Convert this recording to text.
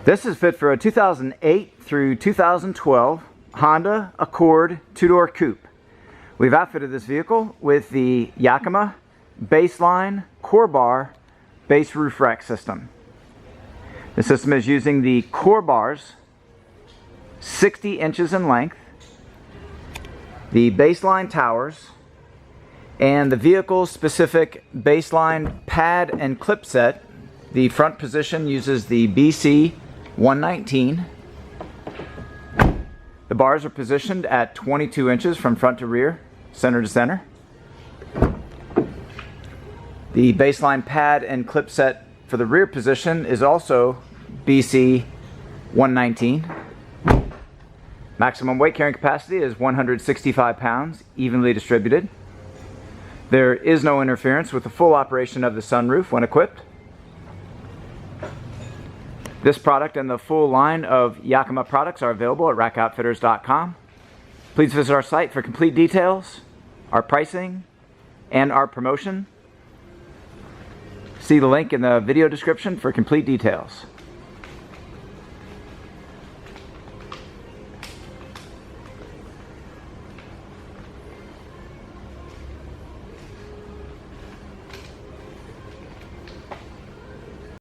This is fit for a 2008 through 2012 Honda Accord two-door coupe. We've outfitted this vehicle with the Yakima BaseLine CoreBar base roof rack system. The system is using the CoreBars, 60 inches in length, the BaseLine Towers, and the vehicle-specific BaseLine pad and clip set. The front position uses the BC 119. The bars are positioned at 22 inches from front to rear, center to center. The BaseLine pad and clip set for the rear position is also BC 119. Maximum weight carrying capacity is 165 pounds, evenly distributed. There is no interference with the full operation of the sunroof when equipped. This product and the full line of Yakima products are available at rackoutfitters.com. Please visit our site for complete details, our pricing, and our promotion. See the link in the video description for complete details.